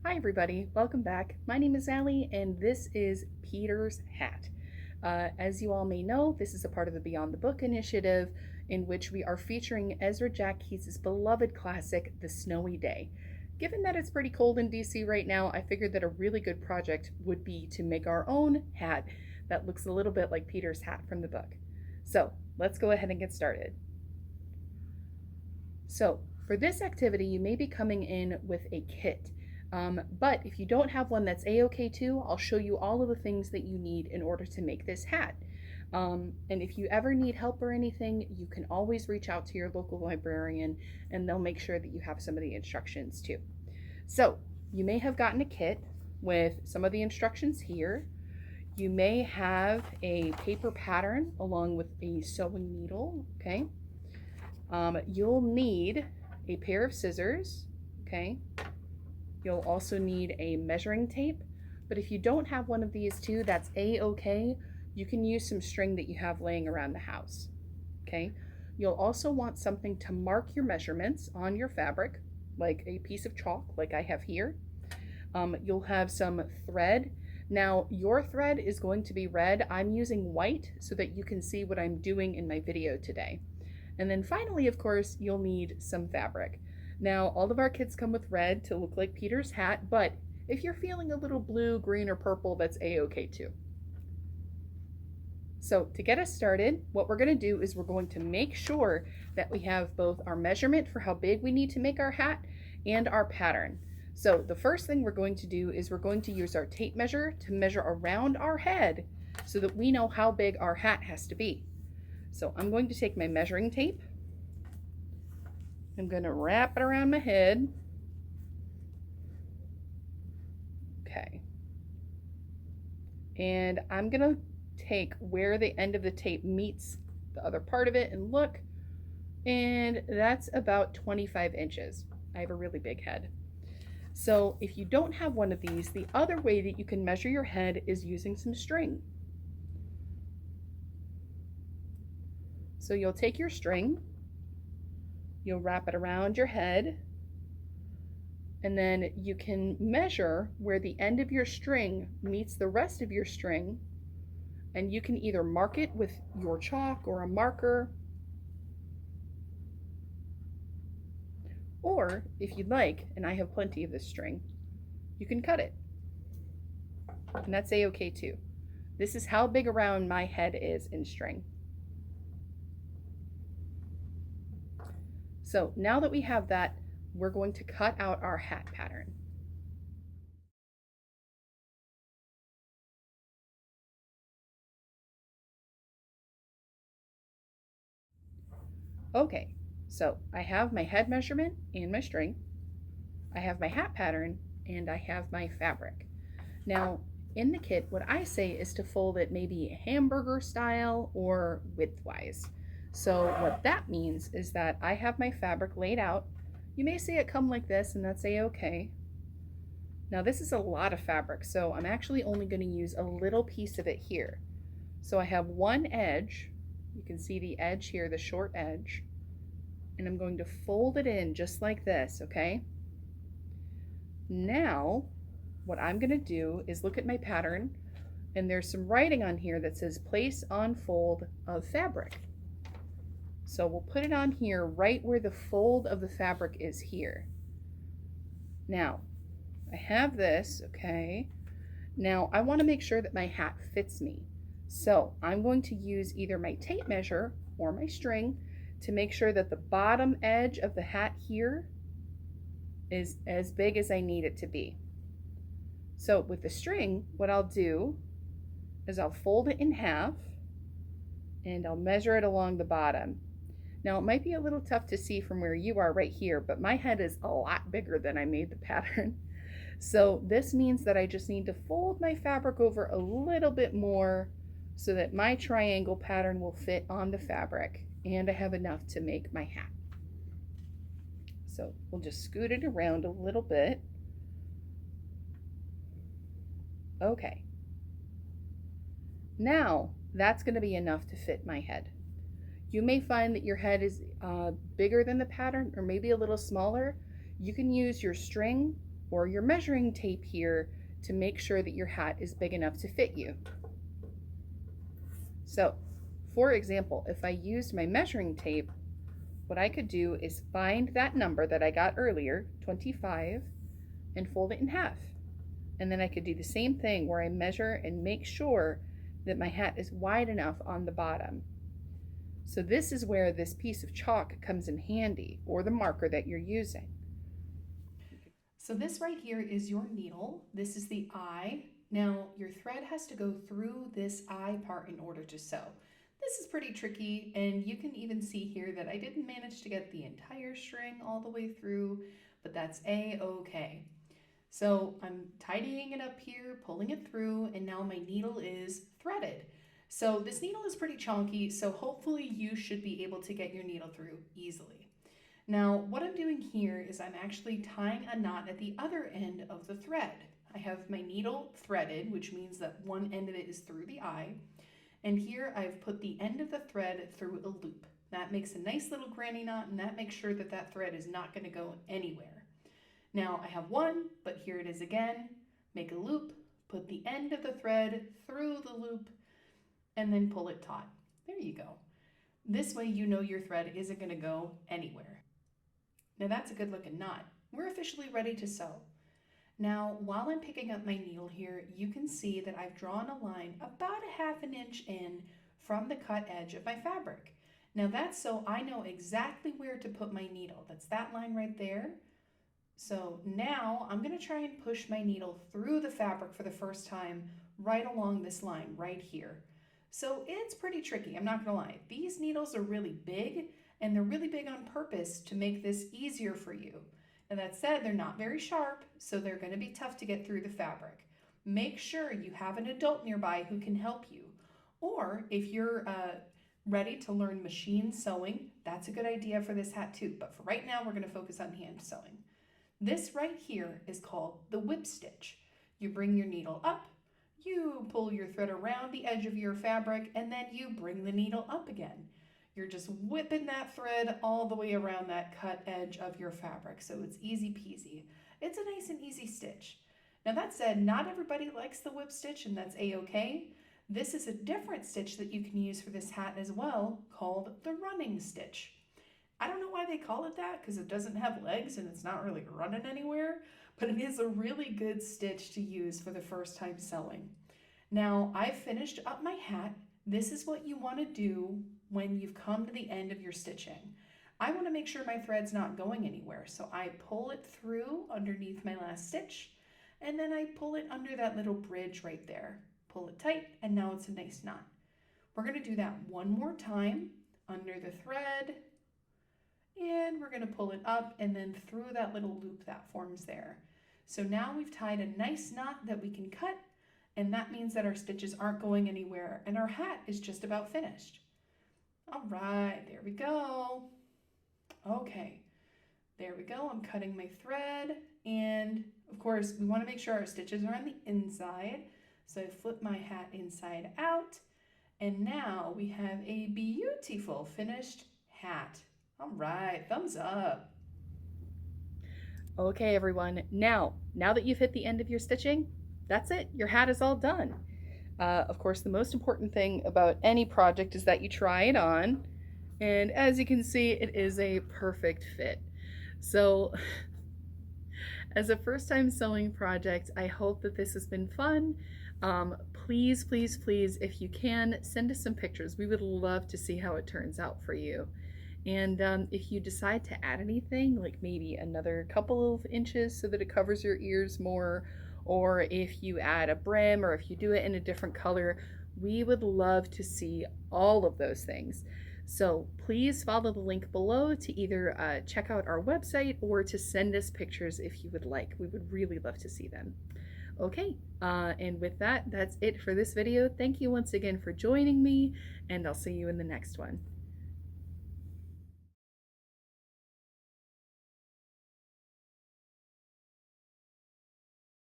Hi everybody, welcome back. My name is Allie and this is Peter's Hat. As you all may know, this is a part of the Beyond the Book initiative in which we are featuring Ezra Jack Keys' beloved classic, The Snowy Day. Given that it's pretty cold in DC right now, I figured that a really good project would be to make our own hat that looks a little bit like Peter's hat from the book. So let's go ahead and get started. So for this activity, you may be coming in with a kit. But if you don't have one, that's a-okay too. I'll show you all of the things that you need in order to make this hat. And if you ever need help or anything, you can always reach out to your local librarian and they'll make sure that you have some of the instructions too. So you may have gotten a kit with some of the instructions here. You may have a paper pattern along with a sewing needle, okay? You'll need a pair of scissors, okay? You'll also need a measuring tape, but if you don't have one of these two, that's a-okay. You can use some string that you have laying around the house, okay? You'll also want something to mark your measurements on your fabric, like a piece of chalk, like I have here. You'll have some thread. Now, your thread is going to be red. I'm using white so that you can see what I'm doing in my video today. And then finally, of course, you'll need some fabric. Now, all of our kits come with red to look like Peter's hat, but if you're feeling a little blue, green, or purple, that's a-okay too. So to get us started, what we're going to do is we're going to make sure that we have both our measurement for how big we need to make our hat and our pattern. So the first thing we're going to do is we're going to use our tape measure to measure around our head so that we know how big our hat has to be. So I'm going to take my measuring tape. I'm going to wrap it around my head. Okay. And I'm going to take where the end of the tape meets the other part of it and look, and that's about 25 inches. I have a really big head. So if you don't have one of these, the other way that you can measure your head is using some string. So you'll take your string, you'll wrap it around your head, and then you can measure where the end of your string meets the rest of your string, and you can either mark it with your chalk or a marker, or if you'd like, and I have plenty of this string, you can cut it, and that's a-okay too. This is how big around my head is in string. So now that we have that, we're going to cut out our hat pattern. Okay, so I have my head measurement and my string, I have my hat pattern, and I have my fabric. Now, in the kit, what I say is to fold it maybe hamburger style or widthwise. So what that means is that I have my fabric laid out. You may see it come like this, and that's a-okay. Now this is a lot of fabric, so I'm actually only going to use a little piece of it here. So I have one edge, you can see the edge here, the short edge, and I'm going to fold it in just like this, okay? Now, what I'm going to do is look at my pattern, and there's some writing on here that says place on fold of fabric. So we'll put it on here right where the fold of the fabric is here. Now, I have this, okay? Now, I want to make sure that my hat fits me. So I'm going to use either my tape measure or my string to make sure that the bottom edge of the hat here is as big as I need it to be. So with the string, what I'll do is I'll fold it in half and I'll measure it along the bottom. Now it might be a little tough to see from where you are right here, but my head is a lot bigger than I made the pattern. So this means that I just need to fold my fabric over a little bit more so that my triangle pattern will fit on the fabric and I have enough to make my hat. So we'll just scoot it around a little bit. Okay. Now that's going to be enough to fit my head. You may find that your head is bigger than the pattern or maybe a little smaller. You can use your string or your measuring tape here to make sure that your hat is big enough to fit you. So, for example, if I used my measuring tape, what I could do is find that number that I got earlier, 25, and fold it in half. And then I could do the same thing where I measure and make sure that my hat is wide enough on the bottom. So this is where this piece of chalk comes in handy, or the marker that you're using. So this right here is your needle. This is the eye. Now your thread has to go through this eye part in order to sew. This is pretty tricky, and you can even see here that I didn't manage to get the entire string all the way through, but that's a-okay. So I'm tidying it up here, pulling it through, and now my needle is threaded. So this needle is pretty chunky, so hopefully you should be able to get your needle through easily. Now what I'm doing here is I'm actually tying a knot at the other end of the thread. I have my needle threaded, which means that one end of it is through the eye, and here I've put the end of the thread through a loop. That makes a nice little granny knot, and that makes sure that that thread is not going to go anywhere. Now I have one, but here it is again. Make a loop, put the end of the thread through the loop, and then pull it taut. There you go. This way you know your thread isn't going to go anywhere. Now that's a good looking knot. We're officially ready to sew. Now while I'm picking up my needle here, you can see that I've drawn a line about a ½ inch in from the cut edge of my fabric. Now that's so I know exactly where to put my needle. That's that line right there. So now I'm going to try and push my needle through the fabric for the first time right along this line right here. So it's pretty tricky, I'm not going to lie. These needles are really big, and they're really big on purpose to make this easier for you. And that said, they're not very sharp, so they're going to be tough to get through the fabric. Make sure you have an adult nearby who can help you. Or if you're ready to learn machine sewing, that's a good idea for this hat too. But for right now, we're going to focus on hand sewing. This right here is called the whip stitch. You bring your needle up, you pull your thread around the edge of your fabric, and then you bring the needle up again. You're just whipping that thread all the way around that cut edge of your fabric, so it's easy peasy. It's a nice and easy stitch. Now that said, not everybody likes the whip stitch, and that's a-okay. This is a different stitch that you can use for this hat as well, called the running stitch. I don't know why they call it that, because it doesn't have legs and it's not really running anywhere, but it is a really good stitch to use for the first time sewing. Now I've finished up my hat. This is what you want to do when you've come to the end of your stitching. I want to make sure my thread's not going anywhere, so I pull it through underneath my last stitch, and then I pull it under that little bridge right there. Pull it tight, and now it's a nice knot. We're going to do that one more time under the thread, and we're going to pull it up and then through that little loop that forms there. So now we've tied a nice knot that we can cut, and that means that our stitches aren't going anywhere, and our hat is just about finished. All right, there we go. Okay, there we go. I'm cutting my thread, and of course we want to make sure our stitches are on the inside. So I flip my hat inside out, and now we have a beautiful finished hat. All right, thumbs up. Okay, everyone. Now that you've hit the end of your stitching, that's it. Your hat is all done. Of course, the most important thing about any project is that you try it on. And as you can see, it is a perfect fit. So as a first-time sewing project, I hope that this has been fun. Please, please, please, if you can, send us some pictures. We would love to see how it turns out for you. And if you decide to add anything, like maybe another couple of inches so that it covers your ears more, or if you add a brim, or if you do it in a different color, we would love to see all of those things. So please follow the link below to either check out our website or to send us pictures if you would like. We would really love to see them. Okay, and with that, that's it for this video. Thank you once again for joining me, and I'll see you in the next one.